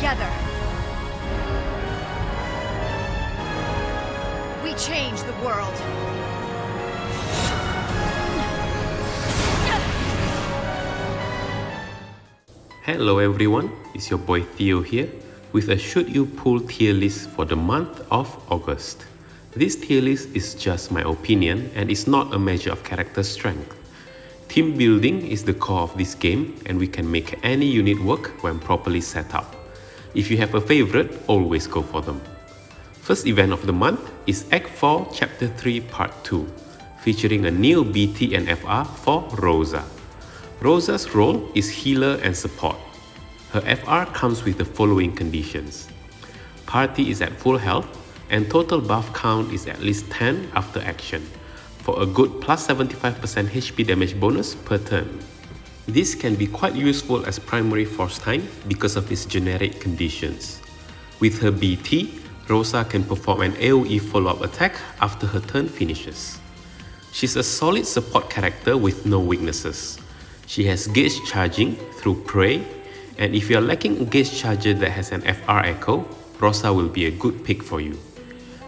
together. We change the world. Hello everyone, it's your boy Theo here with a should you pull tier list for the month of August. This tier list is just my opinion and is not a measure of character strength. Team building is the core of this game and we can make any unit work when properly set up. If you have a favorite, always go for them. First event of the month is Act 4 Chapter 3 Part 2, featuring a new BT and FR for Rosa. Rosa's role is healer and support. Her FR comes with the following conditions. Party is at full health and total buff count is at least 10 after action, for a good plus 75% HP damage bonus per turn. This can be quite useful as primary force time because of its generic conditions. With her BT, Rosa can perform an AoE follow-up attack after her turn finishes. She's a solid support character with no weaknesses. She has gauge charging through Prey, and if you are lacking a gauge charger that has an FR echo, Rosa will be a good pick for you.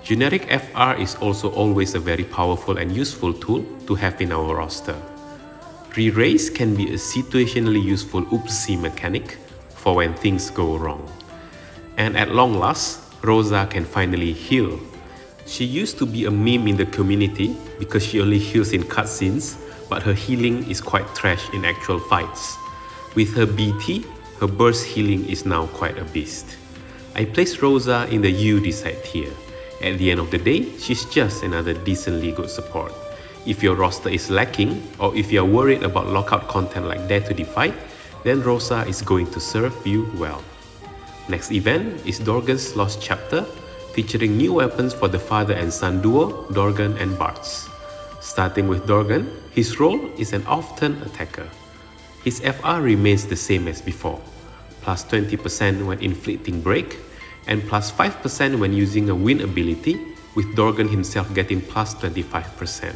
Generic FR is also always a very powerful and useful tool to have in our roster. Re-raise can be a situationally useful oopsie mechanic for when things go wrong. And at long last, Rosa can finally heal. She used to be a meme in the community because she only heals in cutscenes, but her healing is quite trash in actual fights. With her BT, her burst healing is now quite a beast. I placed Rosa in the You Decide tier. At the end of the day, she's just another decently good support. If your roster is lacking, or if you're worried about lockout content like Dare to Defy, then Rosa is going to serve you well. Next event is Dorgann's Lost Chapter, featuring new weapons for the father and son duo, Dorgann and Bartz. Starting with Dorgann, his role is an off-turn attacker. His FR remains the same as before, plus 20% when inflicting break, and plus 5% when using a win ability, with Dorgann himself getting plus 25%.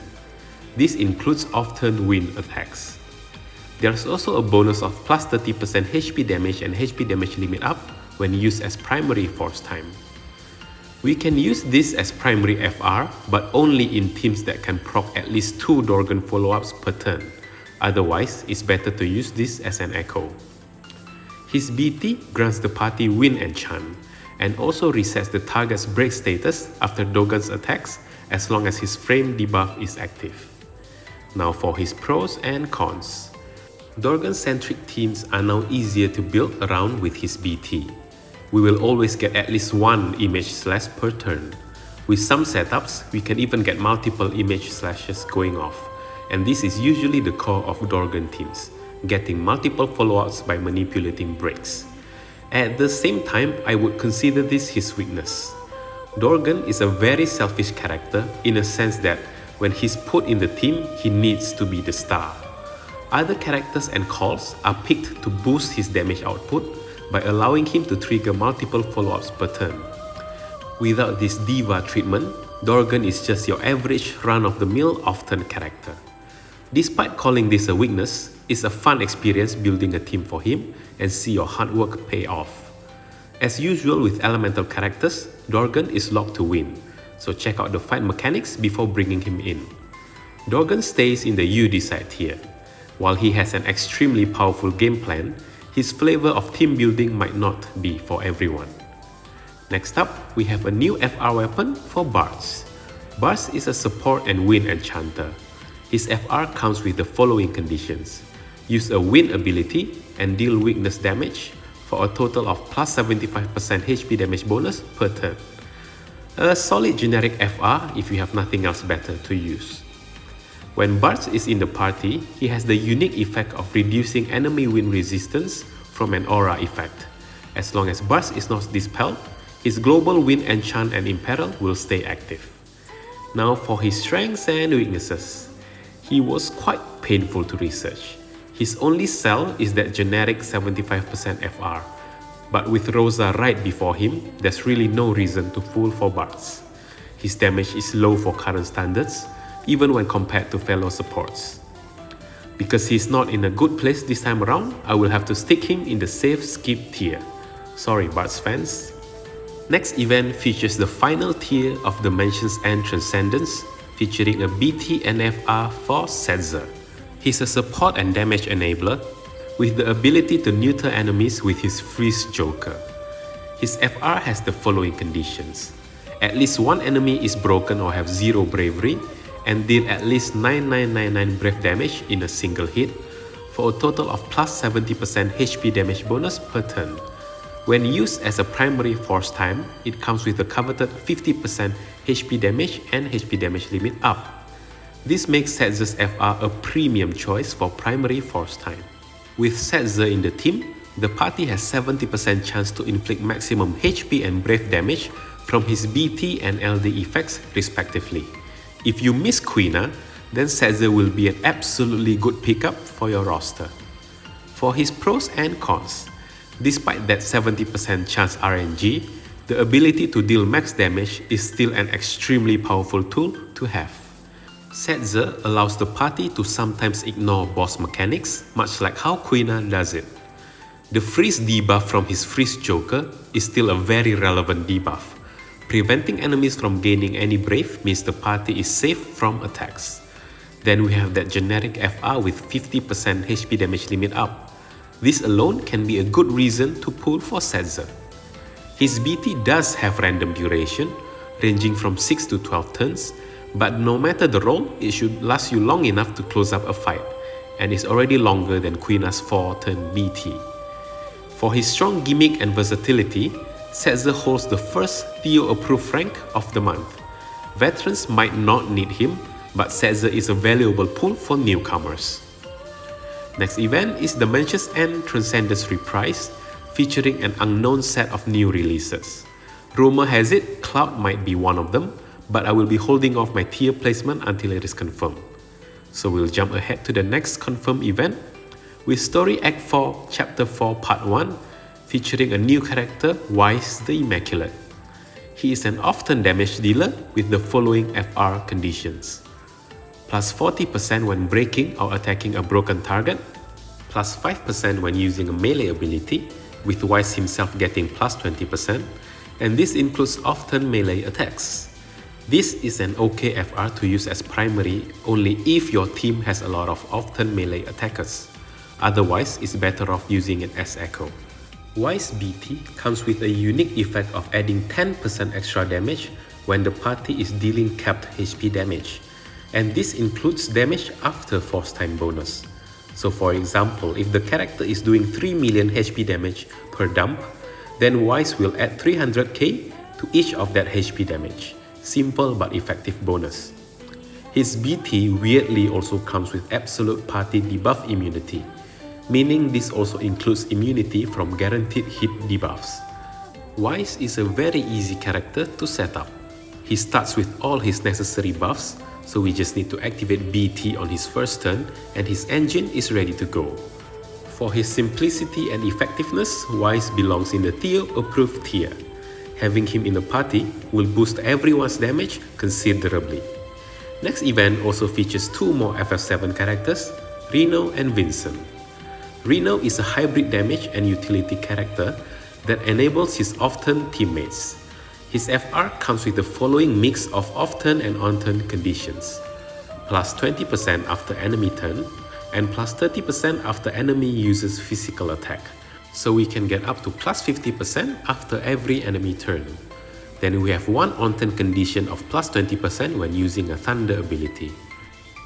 This includes off-turn win attacks. There's also a bonus of plus 30% HP damage and HP damage limit up when used as primary force time. We can use this as primary FR, but only in teams that can proc at least 2 Dorgann follow-ups per turn. Otherwise, it's better to use this as an echo. His BT grants the party win enchant, and also resets the target's break status after Dorgann's attacks as long as his frame debuff is active. Now for his pros and cons. Dorgann-centric teams are now easier to build around with his BT. We will always get at least one image slash per turn. With some setups, we can even get multiple image slashes going off, and this is usually the core of Dorgann teams, getting multiple follow-ups by manipulating breaks. At the same time, I would consider this his weakness. Dorgann is a very selfish character in a sense that when he's put in the team, he needs to be the star. Other characters and calls are picked to boost his damage output by allowing him to trigger multiple follow-ups per turn. Without this diva treatment, Dorgann is just your average run-of-the-mill off-turn character. Despite calling this a weakness, it's a fun experience building a team for him and see your hard work pay off. As usual with elemental characters, Dorgann is locked to win, so check out the fight mechanics before bringing him in. Dorgann stays in the You Decide tier. While he has an extremely powerful game plan, his flavor of team building might not be for everyone. Next up, we have a new FR weapon for Bartz. Bartz is a support and win enchanter. His FR comes with the following conditions. Use a win ability and deal weakness damage for a total of plus 75% HP damage bonus per turn. A solid generic FR if you have nothing else better to use. When Bartz is in the party, he has the unique effect of reducing enemy win resistance from an aura effect. As long as Bartz is not dispelled, his global win enchant and imperil will stay active. Now for his strengths and weaknesses. He was quite painful to research. His only sell is that generic 75% FR, but with Rosa right before him, there's really no reason to fool for Bartz. His damage is low for current standards, even when compared to fellow supports. Because he's not in a good place this time around, I will have to stick him in the safe skip tier. Sorry, Bartz fans. Next event features the final tier of Dimensions and Transcendence, featuring a BT and FR for Setzer. He's a support and damage enabler, with the ability to neuter enemies with his Freeze Joker. His FR has the following conditions: at least one enemy is broken or have 0 bravery, and deal at least 9999 brave damage in a single hit, for a total of plus 70% HP damage bonus per turn. When used as a primary force time, it comes with the coveted 50% HP damage and HP damage limit up. This makes Setzer's FR a premium choice for primary force time. With Setzer in the team, the party has 70% chance to inflict maximum HP and brave damage from his BT and LD effects respectively. If you miss Quina, then Setzer will be an absolutely good pickup for your roster. For his pros and cons, despite that 70% chance RNG, the ability to deal max damage is still an extremely powerful tool to have. Setzer allows the party to sometimes ignore boss mechanics, much like how Quina does it. The freeze debuff from his Freeze Joker is still a very relevant debuff. Preventing enemies from gaining any brave means the party is safe from attacks. Then we have that generic FR with 50% HP damage limit up. This alone can be a good reason to pull for Setzer. His BT does have random duration, ranging from 6 to 12 turns, but no matter the role, it should last you long enough to close up a fight, and is already longer than Quina's 4-turn BT. For his strong gimmick and versatility, Setzer holds the first Theo-approved rank of the month. Veterans might not need him, but Setzer is a valuable pull for newcomers. Next event is Dimensions and Transcendence Reprise, featuring an unknown set of new releases. Rumor has it Cloud might be one of them, but I will be holding off my tier placement until it is confirmed. So we'll jump ahead to the next confirmed event, with Story Act 4 Chapter 4 Part 1, featuring a new character, Weiss the Immaculate. He is an off-turn damage dealer with the following FR conditions: plus 40% when breaking or attacking a broken target, plus 5% when using a melee ability, with Weiss himself getting plus 20%, and this includes off-turn melee attacks. This is an okay FR to use as primary only if your team has a lot of off-turn melee attackers. Otherwise, it's better off using it as Echo. Weiss BT comes with a unique effect of adding 10% extra damage when the party is dealing capped HP damage, and this includes damage after force time bonus. So for example, if the character is doing 3 million HP damage per dump, then Weiss will add 300k to each of that HP damage. Simple but effective bonus. His BT weirdly also comes with absolute party debuff immunity, meaning this also includes immunity from guaranteed hit debuffs. Weiss is a very easy character to set up. He starts with all his necessary buffs, so we just need to activate BT on his first turn and his engine is ready to go. For his simplicity and effectiveness, Weiss belongs in the Theo-approved tier. Having him in the party will boost everyone's damage considerably. Next event also features 2 more FF7 characters, Reno and Vincent. Reno is a hybrid damage and utility character that enables his off-turn teammates. His FR comes with the following mix of off-turn and on-turn conditions: plus 20% after enemy turn, and plus 30% after enemy uses physical attack. So we can get up to plus 50% after every enemy turn. Then we have one on-turn condition of plus 20% when using a Thunder ability.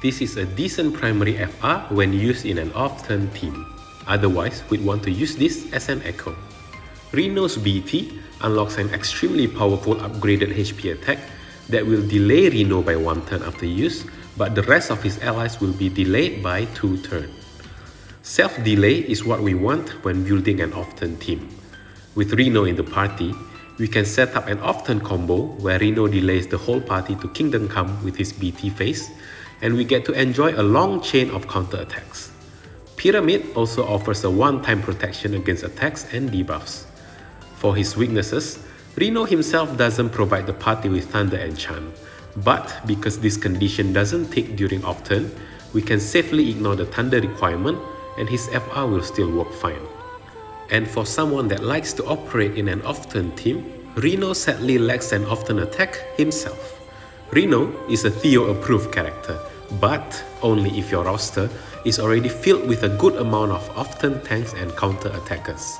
This is a decent primary FR when used in an off-turn team. Otherwise, we'd want to use this as an Echo. Reno's BT unlocks an extremely powerful upgraded HP attack that will delay Reno by 1 turn after use, but the rest of his allies will be delayed by 2 turns. Self-delay is what we want when building an off-turn team. With Reno in the party, we can set up an off-turn combo where Reno delays the whole party to Kingdom Come with his BT phase, and we get to enjoy a long chain of counter-attacks. Pyramid also offers a one-time protection against attacks and debuffs. For his weaknesses, Reno himself doesn't provide the party with Thunder Enchant, but because this condition doesn't tick during off-turn, we can safely ignore the Thunder requirement and his FR will still work fine. And for someone that likes to operate in an often team, Reno sadly lacks an often attack himself. Reno is a Theo-approved character, but only if your roster is already filled with a good amount of often tanks and counter attackers.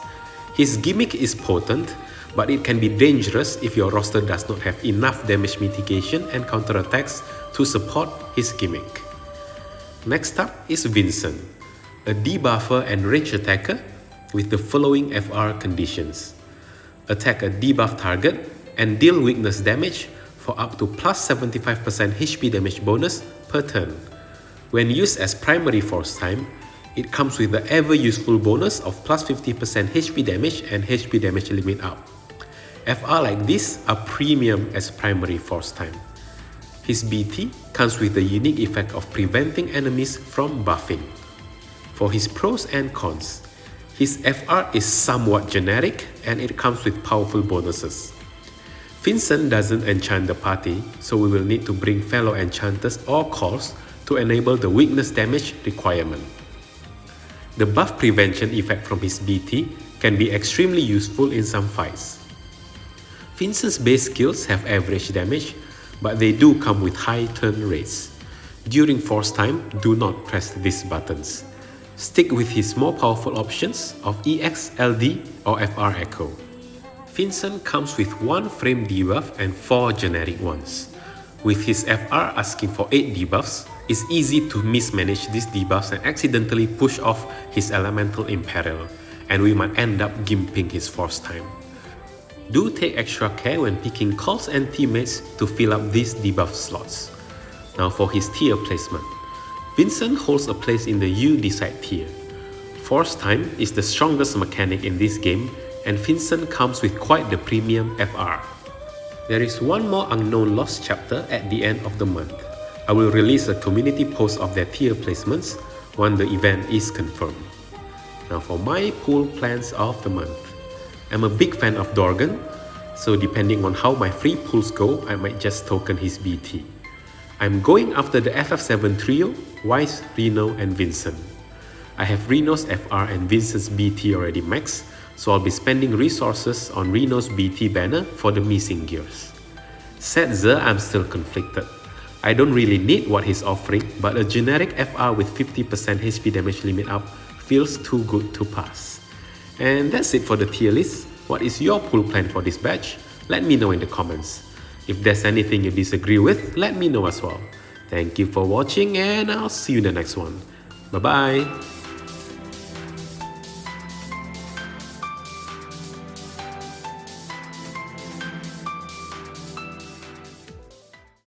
His gimmick is potent, but it can be dangerous if your roster does not have enough damage mitigation and counter attacks to support his gimmick. Next up is Vincent, a debuffer and range attacker with the following FR conditions. Attack a debuff target and deal weakness damage for up to plus 75% HP damage bonus per turn. When used as primary force time, it comes with the ever useful bonus of plus 50% HP damage and HP damage limit up. FR like this are premium as primary force time. His BT comes with the unique effect of preventing enemies from buffing. For his pros and cons, his FR is somewhat generic and it comes with powerful bonuses. Vincent doesn't enchant the party, so we will need to bring fellow enchanters or calls to enable the weakness damage requirement. The buff prevention effect from his BT can be extremely useful in some fights. Vincent's base skills have average damage, but they do come with high turn rates. During force time, do not press these buttons. Stick with his more powerful options of EX, LD or FR Echo. Vincent comes with 1 frame debuff and 4 generic ones. With his FR asking for 8 debuffs, it's easy to mismanage these debuffs and accidentally push off his elemental imperil, and we might end up gimping his force time. Do take extra care when picking calls and teammates to fill up these debuff slots. Now for his tier placement. Vincent holds a place in the You Decide tier. Force time is the strongest mechanic in this game, and Vincent comes with quite the premium FR. There is one more unknown lost chapter at the end of the month. I will release a community post of their tier placements when the event is confirmed. Now for my pool plans of the month. I'm a big fan of Dorgann, so depending on how my free pools go, I might just token his BT. I'm going after the FF7 trio, Weiss, Reno and Vincent. I have Reno's FR and Vincent's BT already maxed, so I'll be spending resources on Reno's BT banner for the missing gears. Setzer, I'm still conflicted. I don't really need what he's offering, but a generic FR with 50% HP damage limit up feels too good to pass. And that's it for the tier list. What is your pool plan for this batch? Let me know in the comments. If there's anything you disagree with, let me know as well. Thank you for watching and I'll see you in the next one. Bye bye!